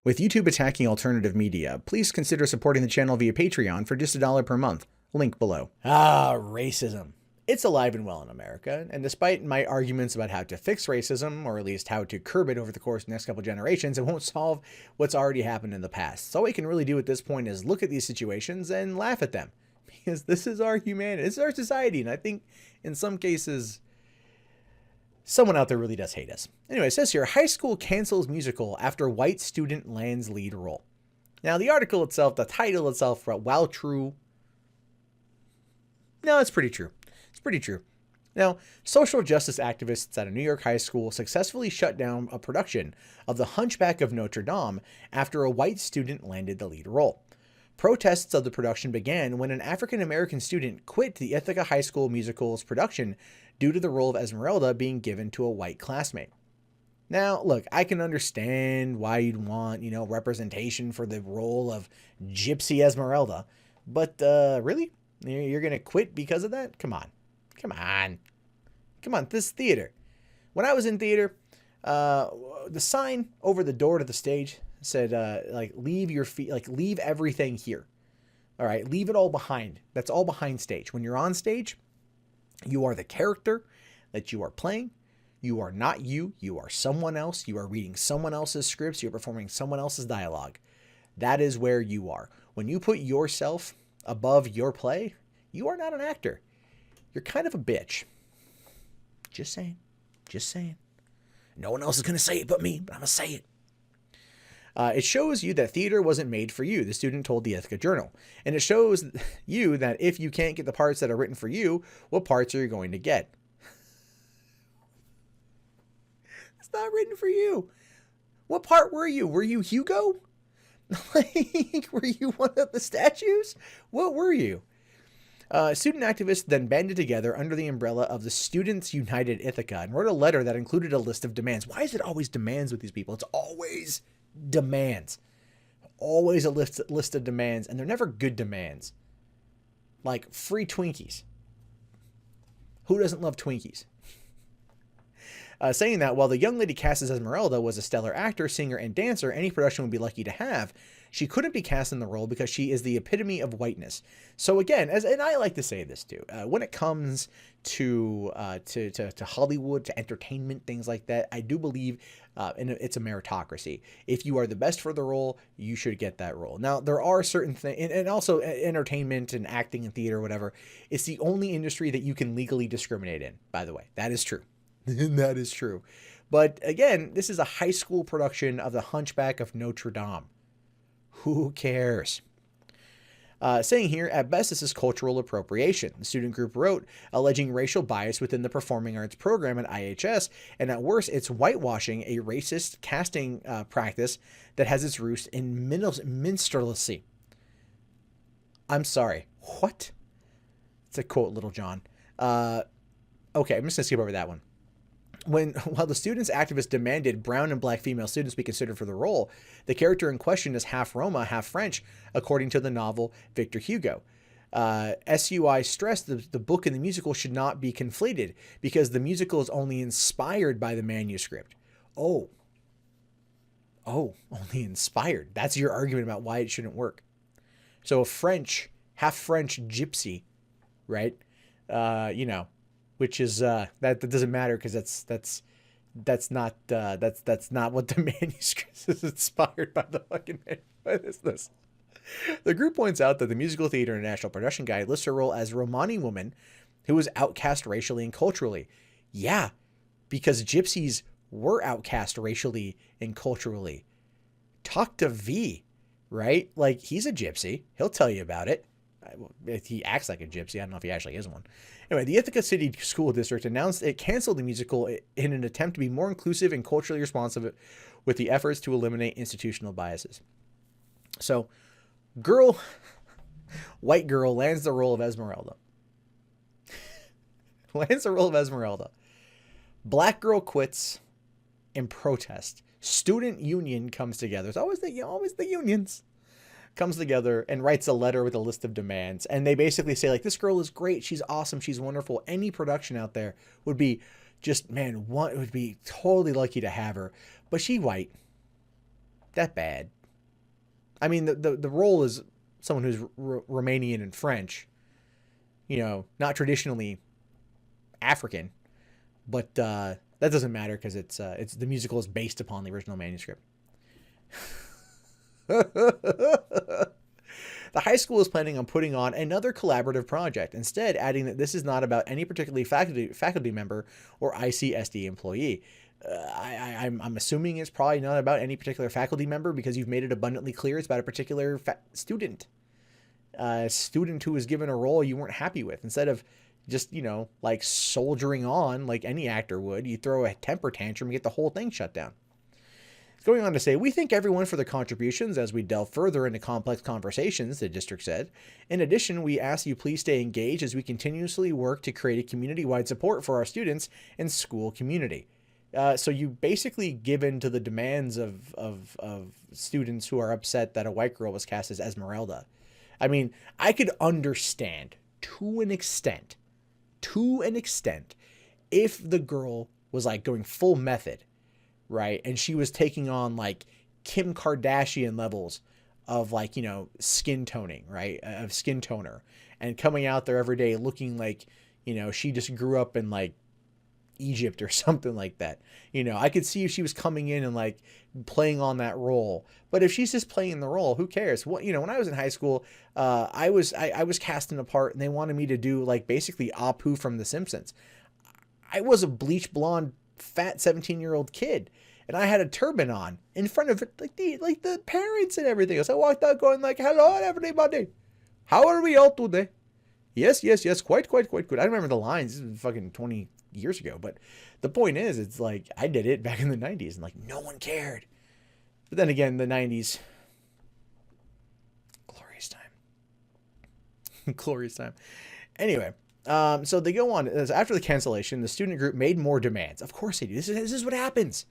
With YouTube attacking alternative media, please consider supporting the channel via Patreon for just $1 per month. Link below. Racism. It's alive and well in America, and despite my arguments about how to fix racism, or at least how to curb it over the course of the next couple generations, it won't solve what's already happened in the past. So all we can really do at this point is look at these situations and laugh at them. Because this is our humanity, this is our society, and I think in some cases, someone out there really does hate us. Anyway, it says here, high school cancels musical after white student lands lead role. Now, the article itself, the title itself, while true, no, it's pretty true. It's pretty true. Now, social justice activists at a New York high school successfully shut down a production of The Hunchback of Notre Dame after a white student landed the lead role. Protests of the production began when an African-American student quit the Ithaca High School musical's production due to the role of Esmeralda being given to a white classmate. Now, look, I can understand why you'd want, representation for the role of Gypsy Esmeralda, but really? You're going to quit because of that? Come on. Come on. Come on, this theater. When I was in theater, the sign over the door to the stage said, leave your feet, leave everything here. All right, leave it all behind. That's all behind stage. When you're on stage, you are the character that you are playing. You are not you. You are someone else. You are reading someone else's scripts. You're performing someone else's dialogue. That is where you are. When you put yourself above your play, you are not an actor. You're kind of a bitch. Just saying. Just saying. No one else is going to say it but me, but I'm going to say it. It shows you that theater wasn't made for you, the student told the Ithaca Journal. And it shows you that if you can't get the parts that are written for you, what parts are you going to get? It's not written for you. What part were you? Were you Hugo? Were you one of the statues? What were you? Student activists then banded together under the umbrella of the Students United Ithaca and wrote a letter that included a list of demands. Why is it always demands with these people? It's always demands. Always a list of demands, and they're never good demands. Like free Twinkies. Who doesn't love Twinkies? Saying that while the young lady cast as Esmeralda was a stellar actor, singer, and dancer any production would be lucky to have, she couldn't be cast in the role because she is the epitome of whiteness. So again, and I like to say this too, when it comes to Hollywood, to entertainment, things like that, I do believe it's a meritocracy. If you are the best for the role, you should get that role. Now, there are certain things, and also entertainment and acting and theater, whatever, it's the only industry that you can legally discriminate in, by the way. That is true. That is true. But again, this is a high school production of The Hunchback of Notre Dame. Who cares? Saying here, at best, this is cultural appropriation. The student group wrote, alleging racial bias within the performing arts program at IHS, and at worst, it's whitewashing a racist casting practice that has its roots in minstrelsy. I'm sorry. What? It's a quote, Little John. Okay, I'm just going to skip over that one. While the students' activists demanded brown and black female students be considered for the role, the character in question is half Roma, half French, according to the novel Victor Hugo. SUI stressed the book and the musical should not be conflated because the musical is only inspired by the manuscript. Oh, only inspired. That's your argument about why it shouldn't work. So a half French gypsy, right? Which is that doesn't matter because that's not what the manuscript is inspired by the fucking man. What is this? The group points out that the Musical Theater International Production Guide lists her role as a Romani woman who was outcast racially and culturally. Yeah, because gypsies were outcast racially and culturally. Talk to V, right? Like, he's a gypsy. He'll tell you about it. He acts like a gypsy. I don't know if he actually is one. Anyway, the Ithaca City School District announced it canceled the musical in an attempt to be more inclusive and culturally responsive with the efforts to eliminate institutional biases. So, white girl lands the role of Esmeralda. Black girl quits in protest. Student union comes together. It's always the unions. Comes together and writes a letter with a list of demands. And they basically say, like, this girl is great. She's awesome. She's wonderful. Any production out there would be just, man, would be totally lucky to have her. But she white. that bad. I mean, the role is someone who's Romanian and French, you know, not traditionally African, but that doesn't matter because it's the musical is based upon the original manuscript. The high school is planning on putting on another collaborative project, instead adding that this is not about any particular faculty member or ICSD employee. I'm assuming it's probably not about any particular faculty member because you've made it abundantly clear it's about a particular student. A student who was given a role you weren't happy with. Instead of just, you know, like soldiering on like any actor would, you throw a temper tantrum and get the whole thing shut down. Going on to say, we thank everyone for their contributions as we delve further into complex conversations, the district said. In addition, we ask you please stay engaged as we continuously work to create a community-wide support for our students and school community. So you basically give in to the demands of students who are upset that a white girl was cast as Esmeralda. I mean, I could understand to an extent, if the girl was like going full method, right? And she was taking on like Kim Kardashian levels of like, you know, skin toning, right? Of skin toner, and coming out there every day looking like, you know, she just grew up in like Egypt or something like that. You know, I could see if she was coming in and like playing on that role. But if she's just playing the role, who cares? What, you know, when I was in high school, I was cast in a part and they wanted me to do like basically Apu from The Simpsons. I was a bleach blonde, fat 17-year-old kid, and I had a turban on in front of like the parents and everything. So I walked out going like, "Hello everybody, how are we all today? Yes, quite good." I remember the lines. This was fucking 20 years ago, but the point is, it's like I did it back in the 90s and like no one cared. But then again, the 90s, glorious time. Glorious time. Anyway, so they go on. After the cancellation, the student group made more demands. Of course they do. This is what happens.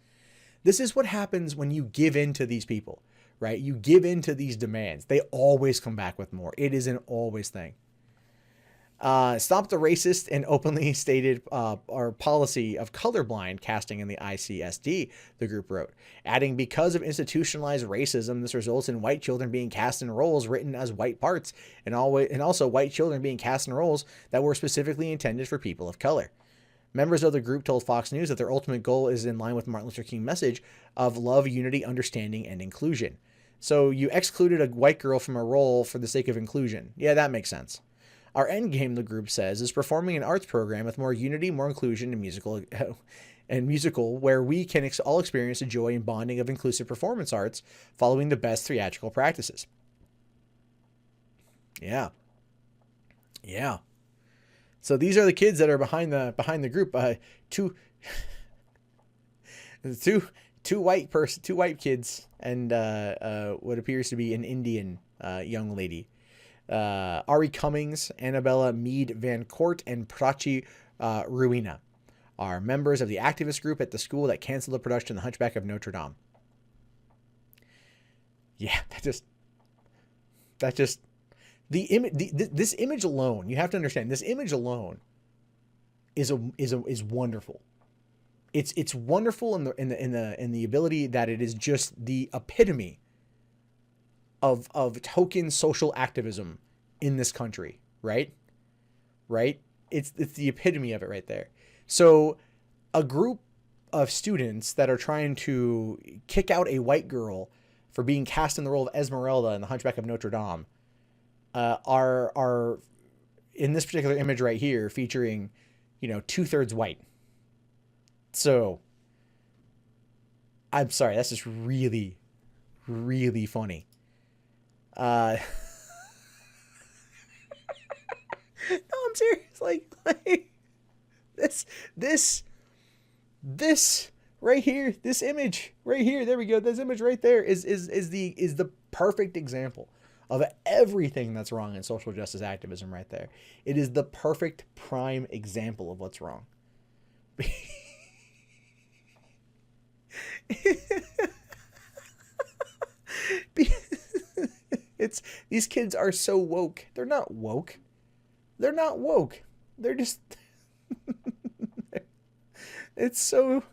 This is what happens when you give in to these people, right? You give in to these demands. They always come back with more. It is an always thing. Stop the racist and openly stated our policy of colorblind casting in the ICSD, the group wrote, adding, because of institutionalized racism, this results in white children being cast in roles written as white parts, and also white children being cast in roles that were specifically intended for people of color. Members of the group told Fox News that their ultimate goal is in line with Martin Luther King's message of love, unity, understanding, and inclusion. So you excluded a white girl from a role for the sake of inclusion. Yeah, that makes sense. Our end game, the group says, is performing an arts program with more unity, more inclusion, and musical, where we can all experience the joy and bonding of inclusive performance arts, following the best theatrical practices. Yeah. So these are the kids that are behind the group. Two white kids and what appears to be an Indian young lady. Ari Cummings, Annabella Mead Van Court, and Prachi Ruina are members of the activist group at the school that canceled the production of The Hunchback of Notre Dame. Yeah, this image alone, you have to understand, this image alone is wonderful. It's wonderful in the ability that it is just the epitome of token social activism in this country, right? It's the epitome of it right there. So a group of students that are trying to kick out a white girl for being cast in the role of Esmeralda in The Hunchback of Notre Dame are in this particular image right here featuring, 2/3 white. So I'm sorry, that's just really, really funny. No, I'm serious. Like this right here, this image right here. There we go. This image right there is the perfect example of everything that's wrong in social justice activism right there. It is the perfect prime example of what's wrong. These kids are so woke. They're not woke. They're just it's so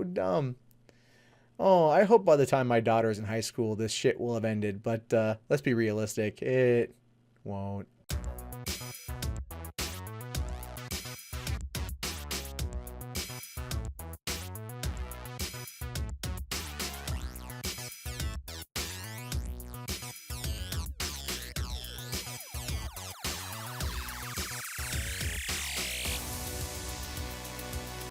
dumb. Oh, I hope by the time my daughter's in high school, this shit will have ended, but let's be realistic. It won't.